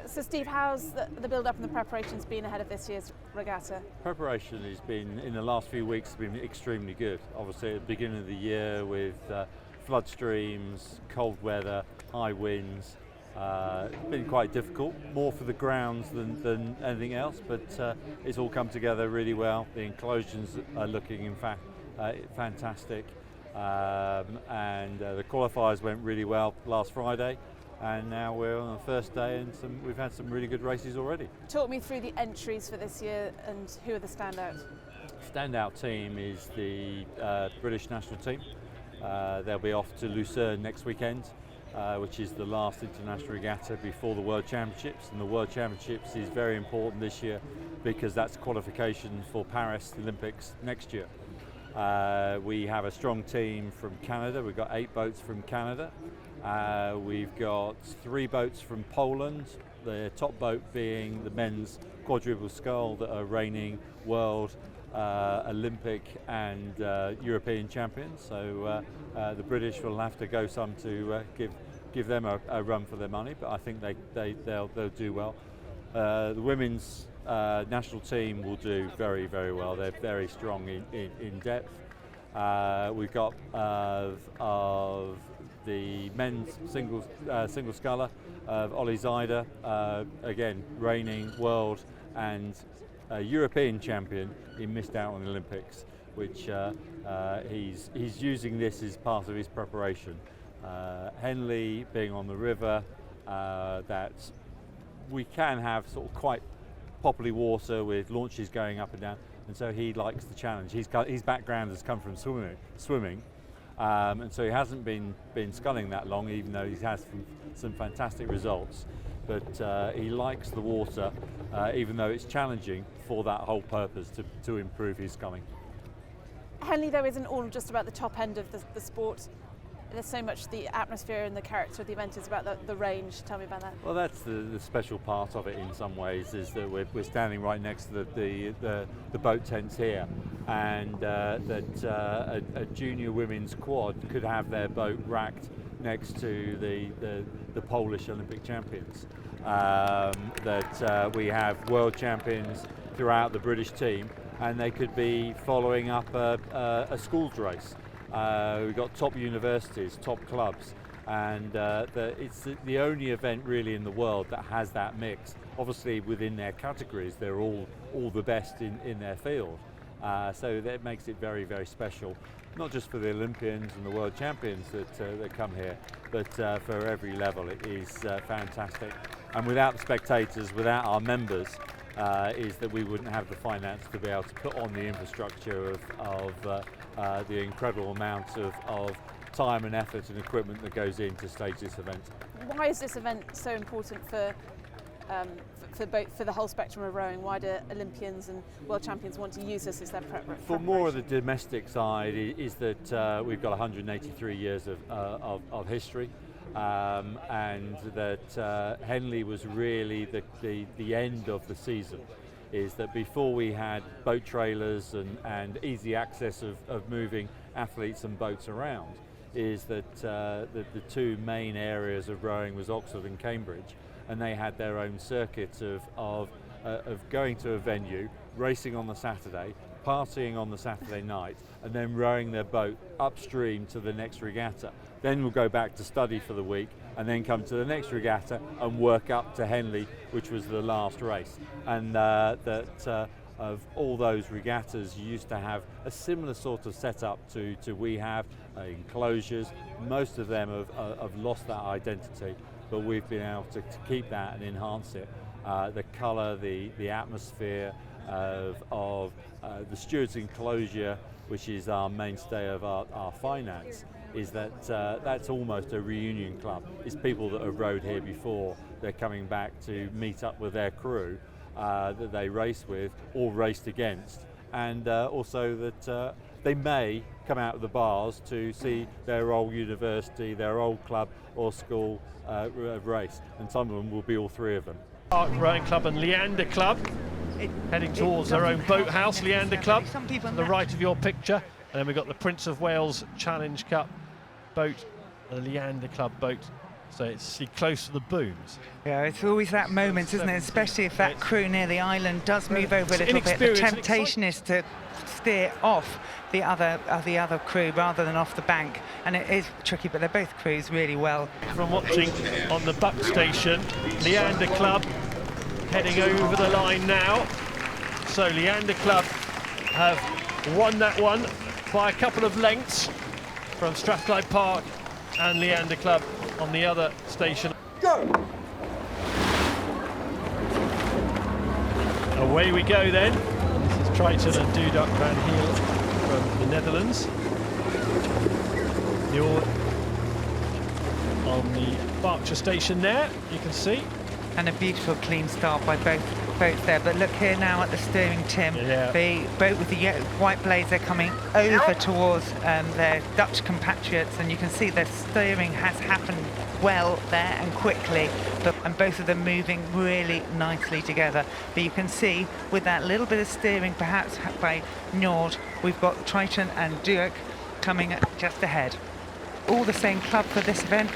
So Steve, how's the build-up and the preparations been ahead of this year's regatta? Preparation has been, in the last few weeks, been extremely good. Obviously at the beginning of the year with flood streams, cold weather, high winds, it's been quite difficult, more for the grounds than anything else, but it's all come together really well. The enclosures are looking, in fact, fantastic, and the qualifiers went really well last Friday, and now we're on the first day and we've had some really good races already. Talk me through the entries for this year and who are the standouts? Standout team is the British national team. They'll be off to Lucerne next weekend, which is the last international regatta before the World Championships, and the World Championships is very important this year because that's qualification for Paris Olympics next year. We have a strong team from Canada. We've got 8 boats from Canada. We've got 3 boats from Poland, the top boat being the men's quadruple scull that are reigning world, Olympic and European champions. So the British will have to go some to give them a run for their money, but I think they'll do well. The women's national team will do very, very well. They're very strong in depth. We've got of the men's single sculler of Ole Schlottmann, again reigning world and European champion. He missed out on the Olympics, which he's using this as part of his preparation. Henley being on the river, that we can have sort of quite poppy water with launches going up and down, and so he likes the challenge. His background has come from swimming, and so he hasn't been sculling that long, even though he's had some fantastic results. But he likes the water, even though it's challenging for that whole purpose to improve his sculling. Henley, though, isn't all just about the top end of the sport. There's so much the atmosphere and the character of the event is about the range. Tell me about that. Well, that's the special part of it in some ways, is that we're standing right next to the boat tents here, and that a junior women's quad could have their boat racked next to the Polish Olympic champions. That we have world champions throughout the British team, and they could be following up a schools race. We've got top universities, top clubs, and it's the only event really in the world that has that mix. Obviously within their categories they're all the best in their field, so that makes it very, very special, not just for the Olympians and the world champions that come here, but for every level. It is fantastic, and without the spectators, without our members, is that we wouldn't have the finance to be able to put on the infrastructure of the incredible amount of time and effort and equipment that goes in to stage this event. Why is this event so important for the whole spectrum of rowing? Why do Olympians and world champions want to use this as their preparation? For more of the domestic side is that we've got 183 years of history. And that Henley was really the end of the season, is that before we had boat trailers and easy access of moving athletes and boats around, is that the 2 main areas of rowing was Oxford and Cambridge, and they had their own circuit of going to a venue, racing on the Saturday, partying on the Saturday night, and then rowing their boat upstream to the next regatta. Then we'll go back to study for the week, and then come to the next regatta and work up to Henley, which was the last race. And of all those regattas, you used to have a similar sort of setup to we have, enclosures. Most of them have lost that identity, but we've been able to keep that and enhance it. The colour, the atmosphere of the steward's enclosure, which is our mainstay of our finance, is that that's almost a reunion club. It's people that have rowed here before. They're coming back to meet up with their crew that they race with or raced against, and also that they may come out of the bars to see their old university, their old club or school race, and some of them will be all 3 of them. Rowing Club and Llandaff Club heading towards their own boathouse. Llandaff Club to the right of your picture, and then we've got the Prince of Wales Challenge Cup boat, the Llandaff Club boat So it's close to the booms. Yeah, it's always that moment, isn't it? Especially if that crew near the island does move over a little bit. The temptation is to steer off the other crew rather than off the bank, and it is tricky. But they're both crews really well. From watching on the buck station, Llandaff Club heading over the line now. So Llandaff Club have won that one by a couple of lengths from Strathclyde Park and Llandaff Club on the other station. Go! Away we go then. This is Triton and Dudok van Heel from the Netherlands. You're on the Berkshire station there, you can see. And a beautiful clean start by both boats there. But look here now at the steering, Tim. Yeah. The boat with the white blades are coming over towards their Dutch compatriots, and you can see their steering has happened well there and quickly, and both of them moving really nicely together. But you can see with that little bit of steering perhaps by Njord, we've got Triton and Dudok coming just ahead. All the same club for this event,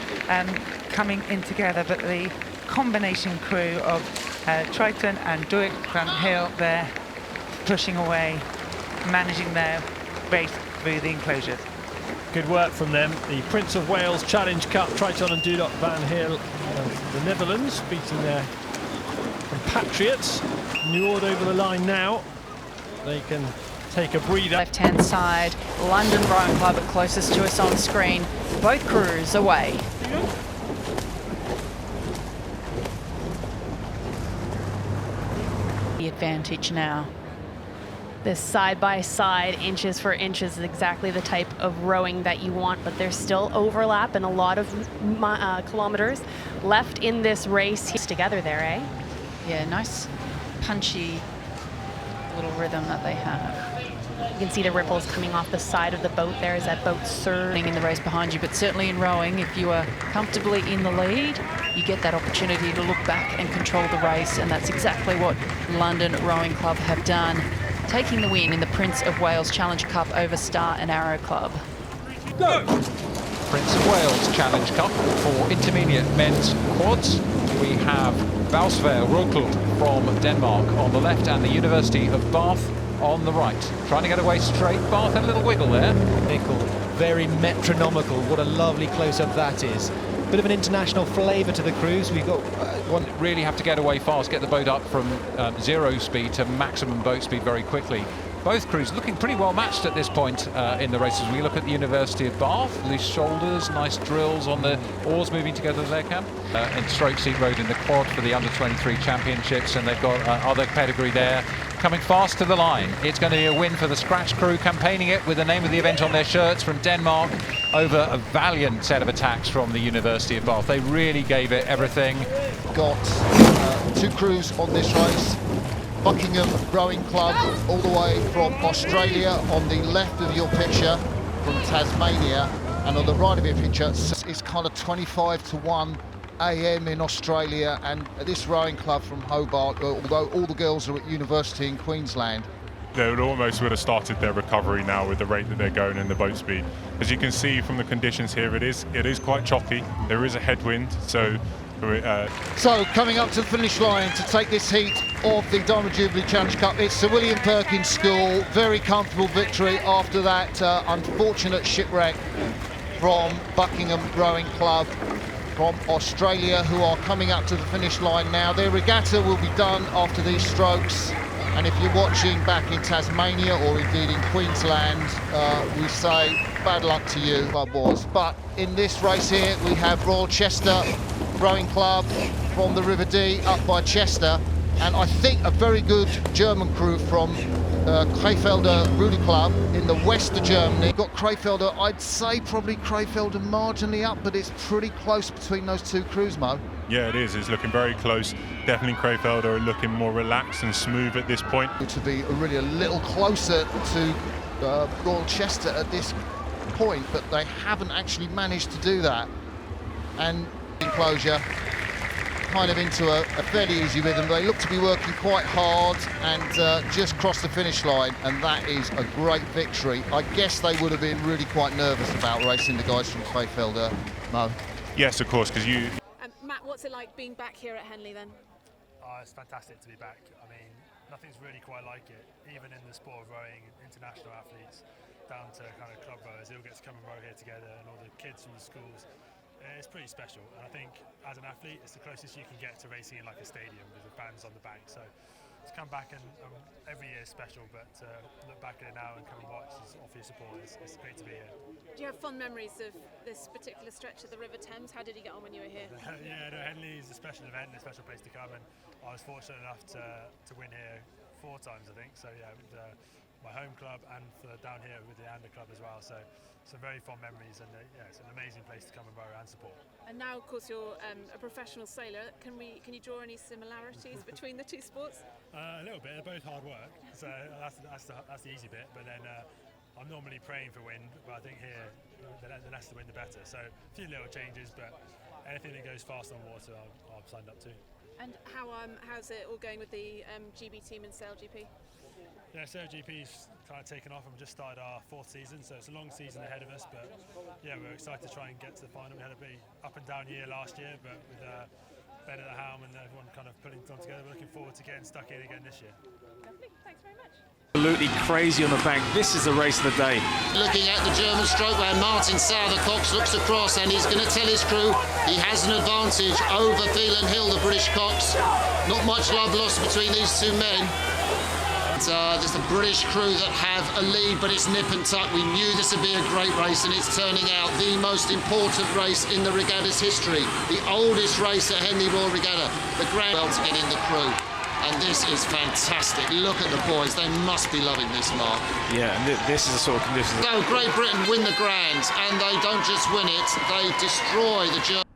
coming in together, but the combination crew of Triton and Dudok van Heel there pushing away, managing their race through the enclosures. Good work from them. The Prince of Wales Challenge Cup, Triton and Dudok van Heel of the Netherlands, beating their compatriots. Njord over the line now. They can take a breather. Left-hand side, Llandaff Rowing Club closest to us on screen. Both crews away. The advantage now. This side-by-side, inches for inches, is exactly the type of rowing that you want, but there's still overlap and a lot of kilometers left in this race. Together there, eh? Yeah, nice punchy little rhythm that they have. You can see the ripples coming off the side of the boat there as that boat surging In the race behind you, but certainly in rowing, if you are comfortably in the lead, you get that opportunity to look back and control the race, and that's exactly what Llandaff Rowing Club have done, taking the win in the Prince of Wales Challenge Cup over Star and Arrow Club. Go! Prince of Wales Challenge Cup for intermediate men's quads. We have Llandaff Rowing Club from Denmark on the left and the University of Bath on the right. Trying to get away straight. Bath had a little wiggle there. Very metronomical. What a lovely close-up that is. Bit of an international flavour to the cruise. We've got One really have to get away fast, get the boat up from 0 speed to maximum boat speed very quickly. Both crews looking pretty well matched at this point in the races. We look at the University of Bath, loose shoulders, nice drills on the oars moving together there, Cam. And stroke seat rowed in the quad for the under-23 championships, and they've got other pedigree there. Coming fast to the line. It's going to be a win for the Scratch crew, campaigning it with the name of the event on their shirts from Denmark over a valiant set of attacks from the University of Bath. They really gave it everything. Got two crews on this race. Buckingham Rowing Club all the way from Australia on the left of your picture, from Tasmania, and on the right of your picture it's kind of 25-1 AM in Australia, and this rowing club from Hobart, although all the girls are at university in Queensland. They almost would have started their recovery now with the rate that they're going in the boat speed. As you can see from the conditions here, it is quite choppy. There is a headwind, so coming up to the finish line to take this heat of the Diamond Jubilee Challenge Cup, it's Sir William Perkins School. Very comfortable victory after that unfortunate shipwreck from Buckingham Rowing Club from Australia, who are coming up to the finish line now. Their regatta will be done after these strokes, and if you're watching back in Tasmania or indeed in Queensland, we say bad luck to you, club boys. But in this race here we have Royal Chester Rowing Club from the River Dee up by Chester, and I think a very good German crew from Krefelder Rowing Club in the west of Germany. Got Krefelder, I'd say probably Krefelder marginally up, but it's pretty close between those two crews, Mo. yeah, it is. It's looking very close. Definitely Krefelder are looking more relaxed and smooth at this point. To be really a little closer to Royal Chester at this point, but they haven't actually managed to do that. And enclosure kind of into a fairly easy rhythm. They look to be working quite hard and just crossed the finish line, and that is a great victory. I guess they would have been really quite nervous about racing the guys from Krefelder, Mo. Yes, of course, because you. Matt, what's it like being back here at Henley then? It's fantastic to be back. I mean, nothing's really quite like it. Even in the sport of rowing, international athletes down to kind of club rowers, they all get to come and row here together, and all the kids from the schools. It's pretty special, and I think as an athlete, it's the closest you can get to racing in like a stadium with the fans on the bank. So to come back and every year is special, but to look back at it now and come and watch, offer your support, it's great to be here. Do you have fond memories of this particular stretch of the River Thames? How did you get on when you were here? Yeah, no, Henley is a special event and a special place to come, and I was fortunate enough to win here 4 times, I think. So yeah, with my home club and down here with the Llandaff club as well. So some very fond memories, and yeah, it's an amazing place to come and row and support. And now, of course, you're a professional sailor. Can you draw any similarities between the two sports? A little bit. They're both hard work, so that's the easy bit. But then I'm normally praying for wind, but I think here the less the wind, the better. So a few little changes, but anything that goes fast on water, I've signed up to. And how's it all going with the GB team in Sail GP? Yeah, Sail GP's kind of taken off, and we just started our 4th season, so it's a long season ahead of us, but yeah, we're excited to try and get to the final. We had a big up and down year last year, but with Ben at the helm and everyone kind of pulling it all together, we're looking forward to getting stuck in again this year. Lovely, thanks very much. Absolutely crazy on the bank. This is the race of the day. Looking at the German stroke where Martin Southercox looks across, and he's going to tell his crew he has an advantage over Phelan Hill, the British Cox. Not much love lost between these two men. There's the British crew that have a lead, but it's nip and tuck. We knew this would be a great race, and it's turning out the most important race in the regatta's history. The oldest race at Henley Royal Regatta. The grand well to get in the crew. And this is fantastic. Look at the boys. They must be loving this, Mark. Yeah, and this is the sort of conditions. So Great Britain win the Grand, and they don't just win it, they destroy the Germans.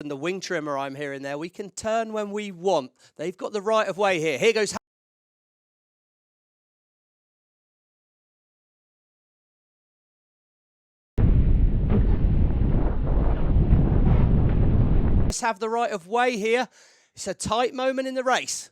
And the wing trimmer I'm hearing there, we can turn when we want. They've got the right of way here. Here goes. Let's have the right of way here. It's a tight moment in the race.